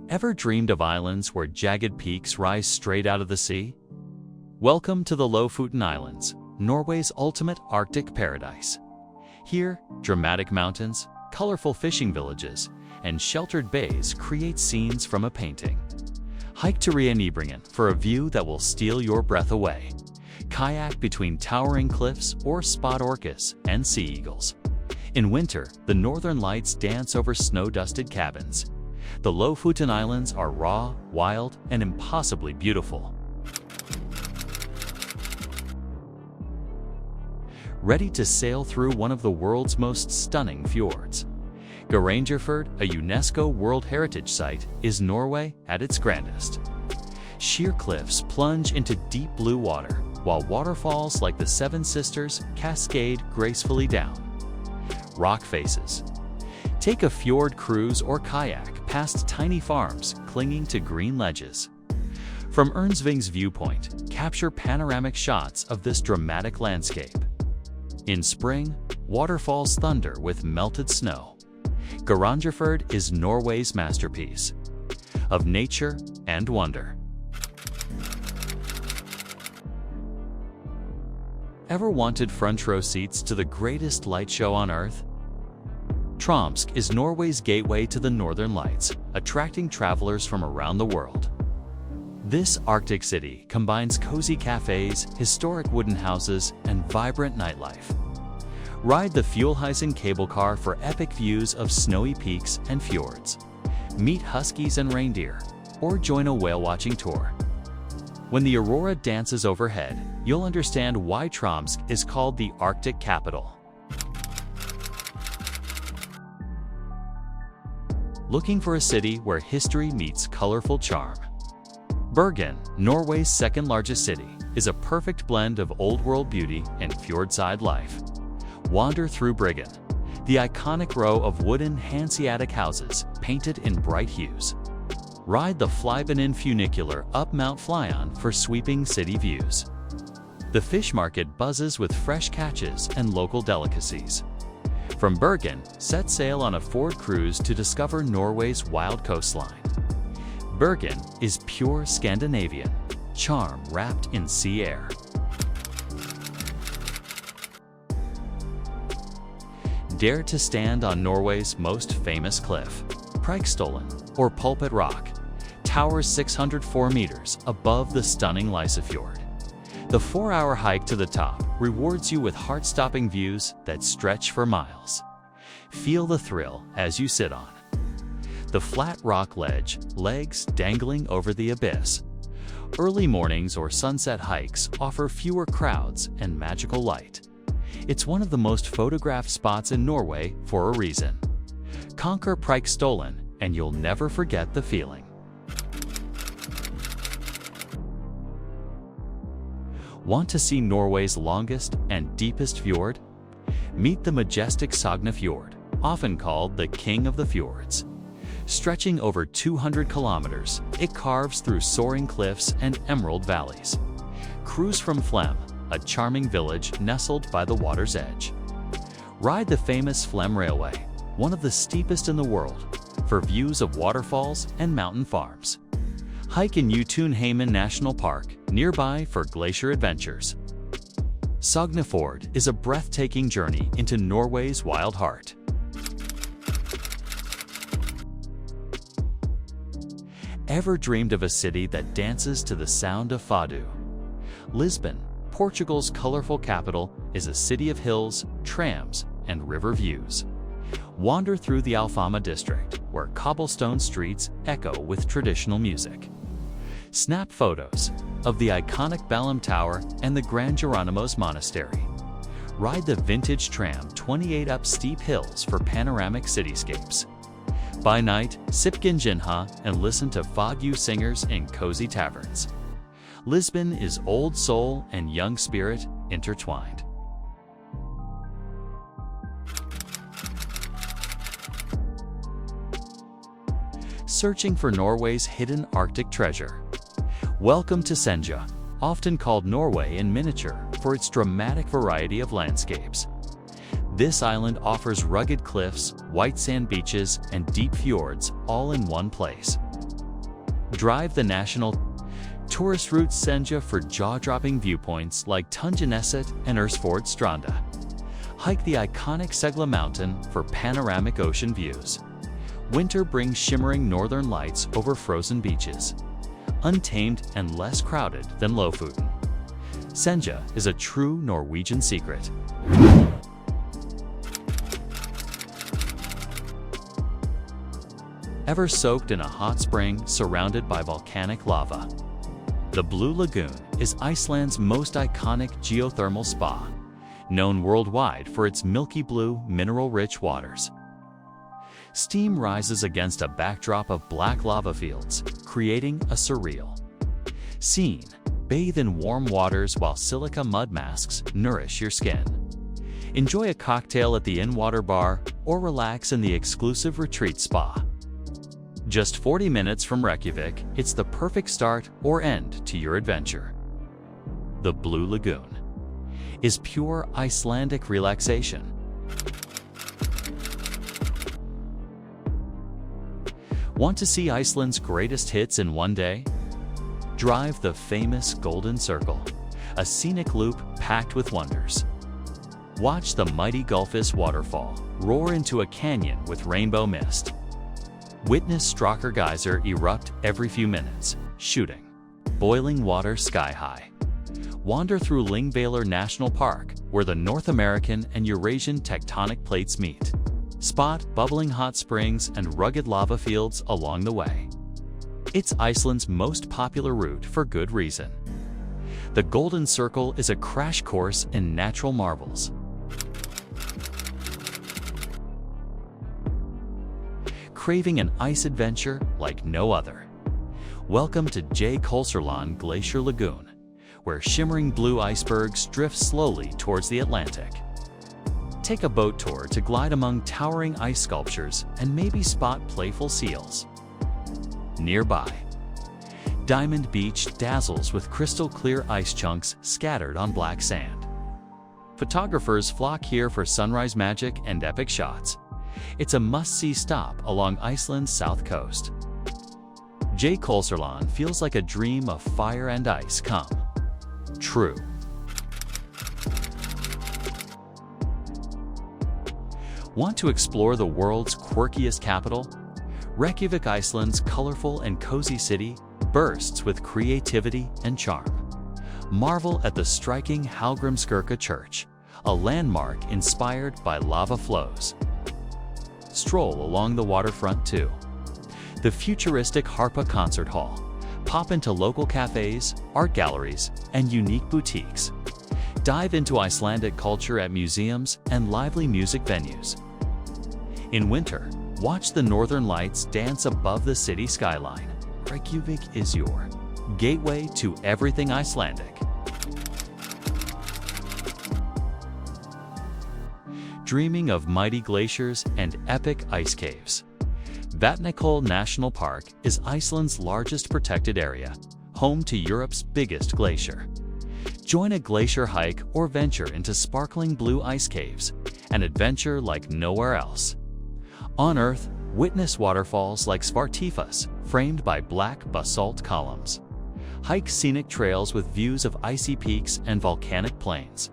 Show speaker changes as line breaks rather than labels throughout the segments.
Ever dreamed of islands where jagged peaks rise straight out of the sea? Welcome to the Lofoten Islands, Norway's ultimate Arctic paradise. Here, dramatic mountains, colorful fishing villages, and sheltered bays create scenes from a painting. Hike to Nybringen for a view that will steal your breath away. Kayak between towering cliffs or spot orcas and sea eagles. In winter, the northern lights dance over snow-dusted cabins. The Lofoten Islands are raw, wild, and impossibly beautiful. Ready to sail through one of the world's most stunning fjords. Gerangerfjord, a UNESCO World Heritage Site, is Norway at its grandest. Sheer cliffs plunge into deep blue water, while waterfalls like the Seven Sisters cascade gracefully down. Rock faces. Take a fjord cruise or kayak past tiny farms clinging to green ledges. From Ørnsving's viewpoint, capture panoramic shots of this dramatic landscape. In spring, waterfalls thunder with melted snow. Gerangerfjord is Norway's masterpiece of nature and wonder. Ever wanted front row seats to the greatest light show on Earth? Tromsø is Norway's gateway to the Northern Lights, attracting travelers from around the world. This Arctic city combines cozy cafes, historic wooden houses, and vibrant nightlife. Ride the Fjellheisen cable car for epic views of snowy peaks and fjords. Meet huskies and reindeer, or join a whale-watching tour. When the aurora dances overhead, you'll understand why Tromsø is called the Arctic capital. Looking for a city where history meets colorful charm? Bergen, Norway's second-largest city, is a perfect blend of old-world beauty and fjordside life. Wander through Bryggen, the iconic row of wooden Hanseatic houses painted in bright hues. Ride the Flybanen funicular up Mount Flyon for sweeping city views. The fish market buzzes with fresh catches and local delicacies. From Bergen, set sail on a Ford cruise to discover Norway's wild coastline. Bergen is pure Scandinavian, charm wrapped in sea air. Dare to stand on Norway's most famous cliff. Preikestolen, or Pulpit Rock, towers 604 meters above the stunning Lysefjord. The 4-hour hike to the top rewards you with heart-stopping views that stretch for miles. Feel the thrill as you sit on the flat rock ledge, legs dangling over the abyss. Early mornings or sunset hikes offer fewer crowds and magical light. It's one of the most photographed spots in Norway for a reason. Conquer Preikestolen and you'll never forget the feeling. Want to see Norway's longest and deepest fjord? Meet the majestic Sognefjord, often called the King of the Fjords. Stretching over 200 kilometers, it carves through soaring cliffs and emerald valleys. Cruise from Flem, a charming village nestled by the water's edge. Ride the famous Flem Railway, one of the steepest in the world, for views of waterfalls and mountain farms. Hike in Jotunheimen National Park, nearby for glacier adventures. Sognefjord is a breathtaking journey into Norway's wild heart. Ever dreamed of a city that dances to the sound of fado? Lisbon, Portugal's colorful capital, is a city of hills, trams, and river views. Wander through the Alfama district, where cobblestone streets echo with traditional music. Snap photos of the iconic Bellum Tower and the Grand Geronimo's Monastery. Ride the vintage tram 28 up steep hills for panoramic cityscapes. By night, sip ginja and listen to Fogyu singers in cozy taverns. Lisbon is old soul and young spirit intertwined. Searching for Norway's hidden Arctic treasure. Welcome to Senja, often called Norway in miniature for its dramatic variety of landscapes. This island offers rugged cliffs, white sand beaches, and deep fjords all in one place. Drive the national tourist route Senja for jaw-dropping viewpoints like Tungeneset and Stranda. Hike the iconic Segla Mountain for panoramic ocean views. Winter brings shimmering northern lights over frozen beaches. Untamed and less crowded than Lofoten. Senja is a true Norwegian secret. Ever soaked in a hot spring surrounded by volcanic lava? The Blue Lagoon is Iceland's most iconic geothermal spa, known worldwide for its milky blue, mineral-rich waters. Steam rises against a backdrop of black lava fields, creating a surreal scene. Bathe in warm waters while silica mud masks nourish your skin. Enjoy a cocktail at the in-water bar or relax in the exclusive retreat spa. Just 40 minutes from Reykjavik, it's the perfect start or end to your adventure. The Blue Lagoon is pure Icelandic relaxation. Want to see Iceland's greatest hits in one day? Drive the famous Golden Circle, a scenic loop packed with wonders. Watch the mighty Gullfoss waterfall roar into a canyon with rainbow mist. Witness Strákar Geyser erupt every few minutes, shooting boiling water sky-high. Wander through Lyngvellir National Park, where the North American and Eurasian tectonic plates meet. Spot bubbling hot springs and rugged lava fields along the way. It's Iceland's most popular route for good reason. The Golden Circle is a crash course in natural marvels. Craving an ice adventure like no other? Welcome to Kolsarland Glacier Lagoon, where shimmering blue icebergs drift slowly towards the Atlantic. Take a boat tour to glide among towering ice sculptures and maybe spot playful seals. Nearby, Diamond Beach dazzles with crystal-clear ice chunks scattered on black sand. Photographers flock here for sunrise magic and epic shots. It's a must-see stop along Iceland's south coast. Kolsarland feels like a dream of fire and ice come true. Want to explore the world's quirkiest capital? Reykjavik, Iceland's colorful and cozy city, bursts with creativity and charm. Marvel at the striking Hallgrímskirkja Church, a landmark inspired by lava flows. Stroll along the waterfront too. The futuristic Harpa Concert Hall. Pop into local cafes, art galleries, and unique boutiques. Dive into Icelandic culture at museums and lively music venues. In winter, watch the northern lights dance above the city skyline. Reykjavik is your gateway to everything Icelandic. Dreaming of mighty glaciers and epic ice caves? Vatnajökull National Park is Iceland's largest protected area, home to Europe's biggest glacier. Join a glacier hike or venture into sparkling blue ice caves, an adventure like nowhere else. On Earth, witness waterfalls like Svartifoss, framed by black basalt columns. Hike scenic trails with views of icy peaks and volcanic plains.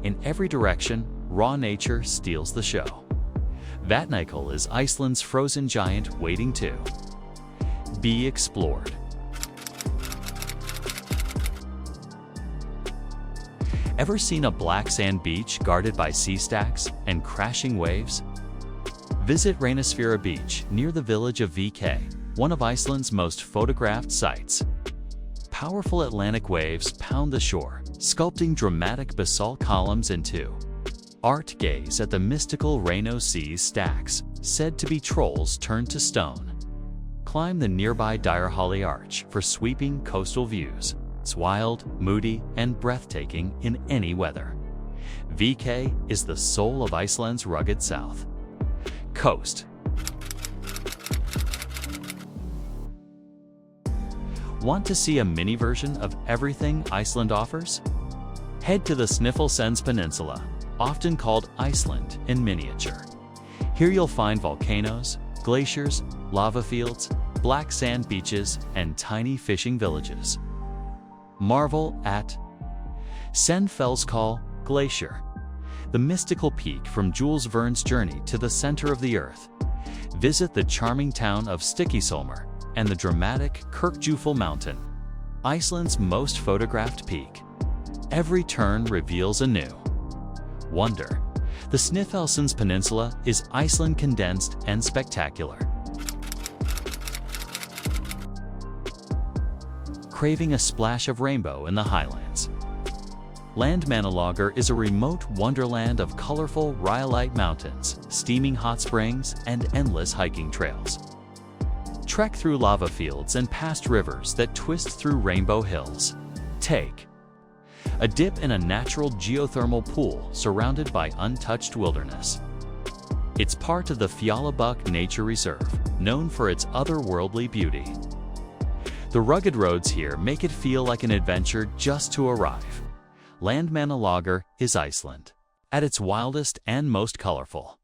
In every direction, raw nature steals the show. Vatnajökull is Iceland's frozen giant waiting to be explored. Ever seen a black sand beach guarded by sea stacks and crashing waves? Visit Reynisfjara Beach near the village of VK, one of Iceland's most photographed sites. Powerful Atlantic waves pound the shore, sculpting dramatic basalt columns into art. Gaze at the mystical Reyno Seas stacks, said to be trolls turned to stone. Climb the nearby Dyrhali Arch for sweeping coastal views. It's wild, moody, and breathtaking in any weather. VK is the soul of Iceland's rugged south coast. Want to see a mini version of everything Iceland offers? Head to the Snæfellsnes Peninsula, often called Iceland in miniature. Here you'll find volcanoes, glaciers, lava fields, black sand beaches and tiny fishing villages. Marvel at Senfellskall Glacier, the mystical peak from Jules Verne's journey to the center of the Earth. Visit the charming town of Stykkishólmur and the dramatic Kirkjufell Mountain, Iceland's most photographed peak. Every turn reveals a new wonder. The Snæfellsnes Peninsula is Iceland condensed and spectacular. Craving a splash of rainbow in the highlands. Landmannalaugar is a remote wonderland of colorful rhyolite mountains, steaming hot springs, and endless hiking trails. Trek through lava fields and past rivers that twist through rainbow hills. Take a dip in a natural geothermal pool surrounded by untouched wilderness. It's part of the Fjallabuck Nature Reserve, known for its otherworldly beauty. The rugged roads here make it feel like an adventure just to arrive. Landmannalaugar is Iceland at its wildest and most colorful.